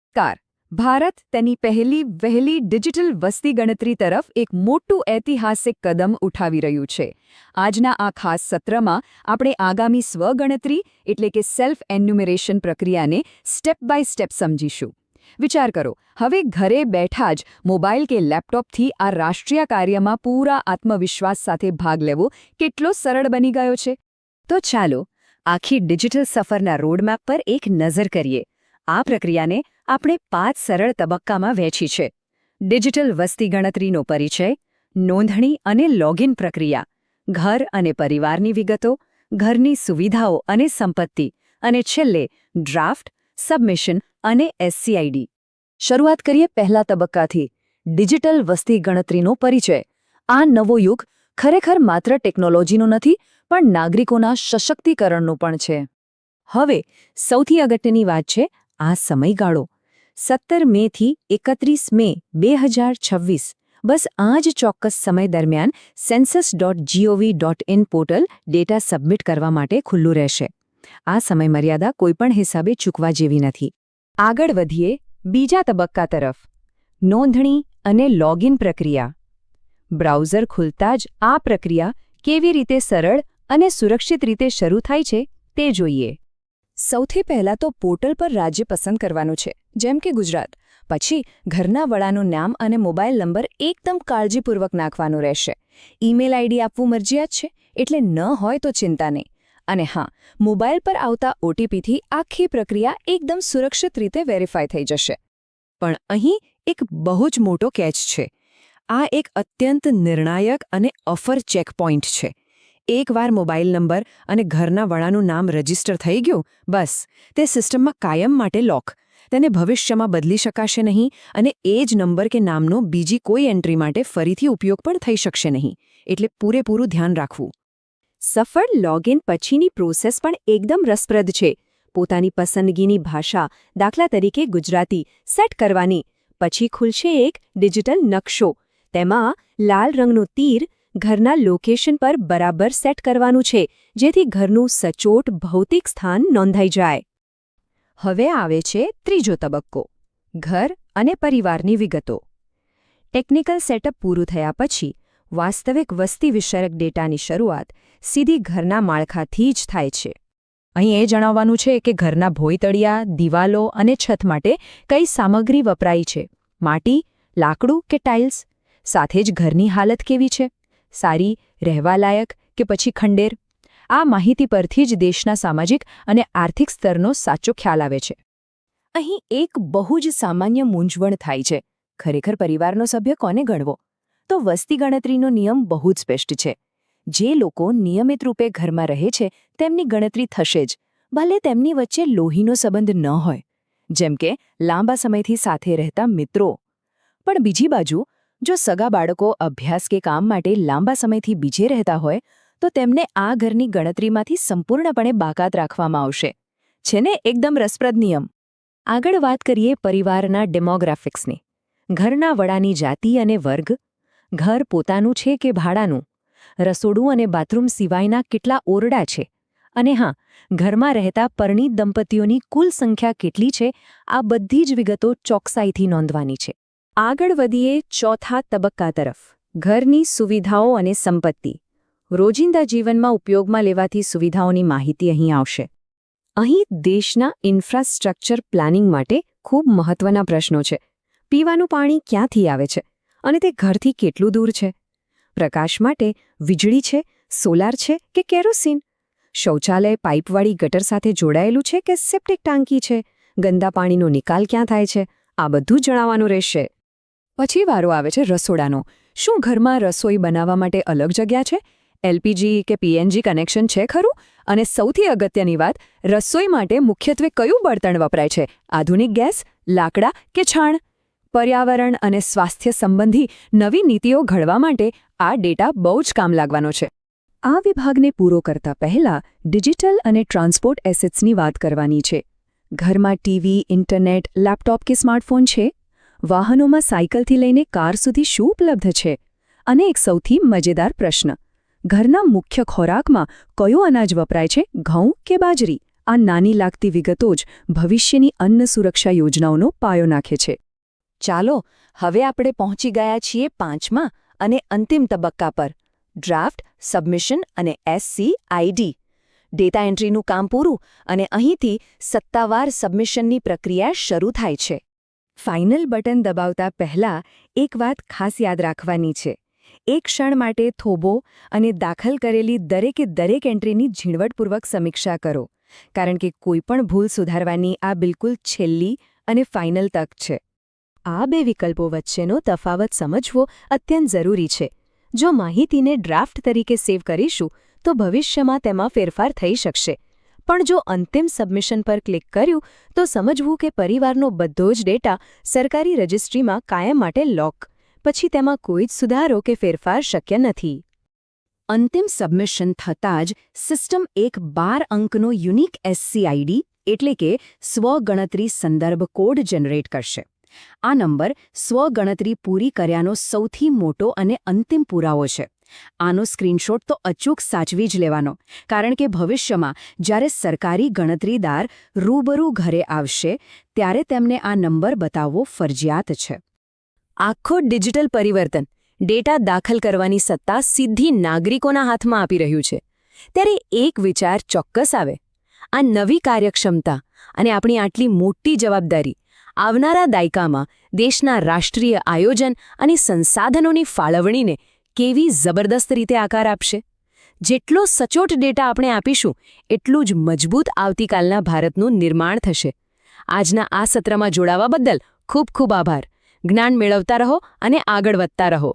નમસ્કાર. ભારત તેની પહેલી વહેલી ડિજિટલ વસ્તી ગણતરી તરફ એક મોટું ઐતિહાસિક કદમ ઉઠાવી રહ્યું છે. આજના આ ખાસ સત્રમાં આપણે આગામી સ્વગણતરી એટલે કે સેલ્ફ એન્યુમરેશન પ્રક્રિયાને સ્ટેપ બાય સ્ટેપ સમજીશું. વિચાર કરો, હવે ઘરે બેઠા જ મોબાઈલ કે લેપટોપથી આ રાષ્ટ્રીય કાર્યમાં પૂરા આત્મવિશ્વાસ સાથે ભાગ લેવો કેટલો સરળ બની ગયો છે. તો ચાલો આખી ડિજિટલ સફરના રોડમેપ પર એક નજર કરીએ. આ પ્રક્રિયાને આપણે 5 સરળ તબક્કામાં વહેંચી છે. ડિજિટલ વસ્તી ગણતરીનો પરિચય, નોંધણી અને લોગિન પ્રક્રિયા, ઘર અને પરિવારની વિગતો, ઘરની સુવિધાઓ અને સંપત્તિ, અને છેલ્લે ડ્રાફ્ટ, સબમિશન અને SCID. શરૂઆત કરીએ પહેલા તબક્કાથી, ડિજિટલ વસ્તી ગણતરીનો પરિચય. આ નવો યુગ ખરેખર માત્ર ટેકનોલોજીનો નથી, પણ નાગરિકોના સશક્તિકરણનો પણ છે. હવે સૌથી અગત્યની વાત છે આ સમયગાળો. 17 મેથી 31 મે 2026, બસ આ જ ચોક્કસ સમય દરમિયાન census.gov.in પોર્ટલ ડેટા સબમિટ કરવા માટે ખુલ્લું રહેશે. આ સમયમર્યાદા કોઈપણ હિસાબે ચૂકવા જેવી નથી. આગળ વધીએ બીજા તબક્કા તરફ, નોંધણી અને લોગિન પ્રક્રિયા. બ્રાઉઝર ખુલતા જ આ પ્રક્રિયા કેવી રીતે સરળ અને સુરક્ષિત રીતે શરૂ થાય છે તે જોઈએ. સૌથી પહેલાં તો પોર્ટલ પર રાજ્ય પસંદ કરવાનું છે, જેમ કે ગુજરાત. પછી ઘરના વડાનું નામ અને મોબાઈલ નંબર એકદમ કાળજીપૂર્વક નાખવાનું રહેશે. ઈમેલ આઈડી આપવું મરજિયાત છે, એટલે ન હોય તો ચિંતા નહીં. અને હા, મોબાઈલ પર આવતા OTPથી આખી પ્રક્રિયા એકદમ સુરક્ષિત રીતે વેરીફાઈ થઈ જશે. પણ અહીં એક બહુ જ મોટો કેચ છે. આ એક અત્યંત નિર્ણાયક અને ઓફર ચેકપોઇન્ટ છે. એકવાર મોબાઈલ નંબર અને ઘરના વડાનું નામ રજીસ્ટર થઈ ગયું, બસ તે સિસ્ટમમાં કાયમ માટે લોક. તેને ભવિષ્યમાં બદલી શકાશે નહીં, અને એ જ નંબર કે નામનો બીજી કોઈ એન્ટ્રી માટે ફરીથી ઉપયોગ પણ થઈ શકશે નહીં. એટલે પૂરેપૂરું ધ્યાન રાખવું. સફળ લોગિન પછીની પ્રોસેસ પણ એકદમ રસપ્રદ છે. પોતાની પસંદગીની ભાષા, દાખલા તરીકે ગુજરાતી, સેટ કરવાની. પછી ખુલશે એક ડિજિટલ નકશો. તેમાં લાલ રંગનું તીર ઘરના લોકેશન પર બરાબર સેટ કરવાનું છે, જેથી ઘરનું સચોટ ભૌતિક સ્થાન નોંધાઈ જાય. હવે આવે છે ત્રીજો તબક્કો, ઘર અને પરિવારની વિગતો. ટેકનિકલ સેટઅપ પૂરું થયા પછી વાસ્તવિક વસ્તી વિષયક ડેટાની શરૂઆત સીધી ઘરના માળખાથી જ થાય છે. અહીં એ જણાવવાનું છે કે ઘરના ભોંયતળિયા, દિવાલો અને છત માટે કઈ સામગ્રી વપરાઈ છે, માટી, લાકડું કે ટાઇલ્સ. સાથે જ ઘરની હાલત કેવી છે, સારી, રહેવાલાયક કે પછી ખંડેર. આ માહિતી પરથી જ દેશના સામાજિક અને આર્થિક સ્તરનો સાચો ખ્યાલ આવે છે. અહીં એક બહુ જ સામાન્ય મૂંઝવણ થાય છે. ખરેખર પરિવારનો સભ્ય કોને ગણવો? તો વસ્તી ગણતરીનો નિયમ બહુ જ સ્પષ્ટ છે. જે લોકો નિયમિત રૂપે ઘરમાં રહે છે તેમની ગણતરી થશે જ, ભલે તેમની વચ્ચે લોહીનો સંબંધ ન હોય, જેમ કે લાંબા સમયથી સાથે રહેતા મિત્રો. પણ બીજી બાજુ, જો સગા બાળકો અભ્યાસ કે કામ માટે લાંબા સમયથી બીજે રહેતા હોય, તો તેમને આ ઘરની ગણતરીમાંથી સંપૂર્ણપણે બાકાત રાખવામાં આવશે. છે ને એકદમ રસપ્રદ નિયમ. આગળ વાત કરીએ પરિવારના ડેમોગ્રાફિક્સની. ઘરના વડાની જાતિ અને વર્ગ, ઘર પોતાનું છે કે ભાડાનું, રસોડું અને બાથરૂમ સિવાયના કેટલા ઓરડા છે, અને હા, ઘરમાં રહેતા પરણિત દંપતીઓની કુલ સંખ્યા કેટલી છે, આ બધી જ વિગતો ચોકસાઈથી નોંધવાની છે. આગળ વધીએ ચોથા તબક્કા તરફ, ઘરની સુવિધાઓ અને સંપત્તિ. રોજિંદા જીવનમાં ઉપયોગમાં લેવાતી સુવિધાઓની માહિતી અહીં આવશે. અહીં દેશના ઇન્ફ્રાસ્ટ્રક્ચર પ્લાનિંગ માટે ખૂબ મહત્વના પ્રશ્નો છે. પીવાનું પાણી ક્યાંથી આવે છે, અને તે ઘરથી કેટલું દૂર છે? પ્રકાશ માટે વીજળી છે, સોલાર છે કે કેરોસીન? શૌચાલય પાઇપવાળી ગટર સાથે જોડાયેલું છે કે સેપ્ટિક ટાંકી છે? ગંદા પાણીનો નિકાલ ક્યાં થાય છે? આ બધું જણાવવાનું રહેશે. પછી વારો આવે છે રસોડાનો. શું ઘરમાં રસોઈ બનાવવા માટે અલગ જગ્યા છે? LPG કે PNG કનેક્શન છે ખરું? અને સૌથી અગત્યની વાત, રસોઈ માટે મુખ્યત્વે કયું બળતણ વપરાય છે? આધુનિક ગેસ, લાકડા કે છાણ? પર્યાવરણ અને સ્વાસ્થ્ય સંબંધી નવી નીતિઓ ઘડવા માટે આ ડેટા બહુ જ કામ લાગવાનો છે. આ વિભાગને પૂરો કરતા પહેલા ડિજિટલ અને ટ્રાન્સપોર્ટ એસેટ્સની વાત કરવાની છે. ઘરમાં ટીવી, ઇન્ટરનેટ, લેપટોપ કે સ્માર્ટફોન છે? વાહનોમાં સાયકલથી લઈને કાર સુધી શું ઉપલબ્ધ છે? અને એક સૌથી મજેદાર પ્રશ્ન, ઘરના મુખ્ય ખોરાકમાં કયો અનાજ વપરાય છે, ઘઉં કે બાજરી? આ નાની લાગતી વિગતો જ ભવિષ્યની અન્ન સુરક્ષા યોજનાઓનો પાયો નાખે છે. ચાલો હવે આપણે પહોંચી ગયા છીએ 5મા અને અંતિમ તબક્કા પર, ડ્રાફ્ટ, સબમિશન અને SCID. ડેટા એન્ટ્રીનું કામ પૂરું અને અહીંથી સત્તાવાર સબમિશનની પ્રક્રિયા શરૂ થાય છે. ફાઇનલ બટન દબાવતા પહેલાં એક વાત ખાસ યાદ રાખવાની છે. એક ક્ષણ માટે થોભો અને દાખલ કરેલી દરેકે દરેક એન્ટ્રીની ઝીણવટપૂર્વક સમીક્ષા કરો, કારણ કે કોઈપણ ભૂલ સુધારવાની આ બિલકુલ છેલ્લી અને ફાઇનલ તક છે. આ બે વિકલ્પો વચ્ચેનો તફાવત સમજવો અત્યંત જરૂરી છે. જો માહિતીને ડ્રાફ્ટ તરીકે સેવ કરીશું તો ભવિષ્યમાં તેમાં ફેરફાર થઈ શકશે, પણ જો અંતિમ સબમિશન પર ક્લિક કર્યું તો સમજવું કે પરિવારનો બધો જ ડેટા સરકારી રજિસ્ટ્રીમાં કાયમ માટે લોક, પછી તેમાં કોઈ જ સુધારો કે ફેરફાર શક્ય નથી. અંતિમ સબમિશન થતાં જ સિસ્ટમ એક 12 અંકનો યુનિક SCID એટલે કે સ્વગણતરી સંદર્ભ કોડ જનરેટ કરશે. આ નંબર સ્વગણતરી પૂરી કર્યાનો સૌથી મોટો અને અંતિમ પુરાવો છે. આનો સ્ક્રીનશોટ તો અચૂક સાચવી જ લેવાનો, કારણ કે ભવિષ્યમાં જ્યારે સરકારી ગણતરીદાર રૂબરૂ ઘરે આવશે ત્યારે તેમને આ નંબર બતાવવો ફરજિયાત છે. આખો ડિજિટલ પરિવર્તન ડેટા દાખલ કરવાની સત્તા સીધી નાગરિકોના હાથમાં આપી રહ્યું છે. ત્યારે એક વિચાર ચોક્કસ આવે, આ નવી કાર્યક્ષમતા અને આપણી આટલી મોટી જવાબદારી આવનારા દાયકામાં દેશના રાષ્ટ્રીય આયોજન અને સંસાધનોની ફાળવણીને કેવી જબરદસ્ત રીતે આકાર આપશે. જેટલો સચોટ ડેટા આપણે આપીશું એટલું જ મજબૂત આવતીકાલના ભારતનું નિર્માણ થશે. આજના આ સત્રમાં જોડાવા બદલ ખૂબ ખૂબ આભાર. જ્ઞાન મેળવતા રહો અને આગળ વધતા રહો.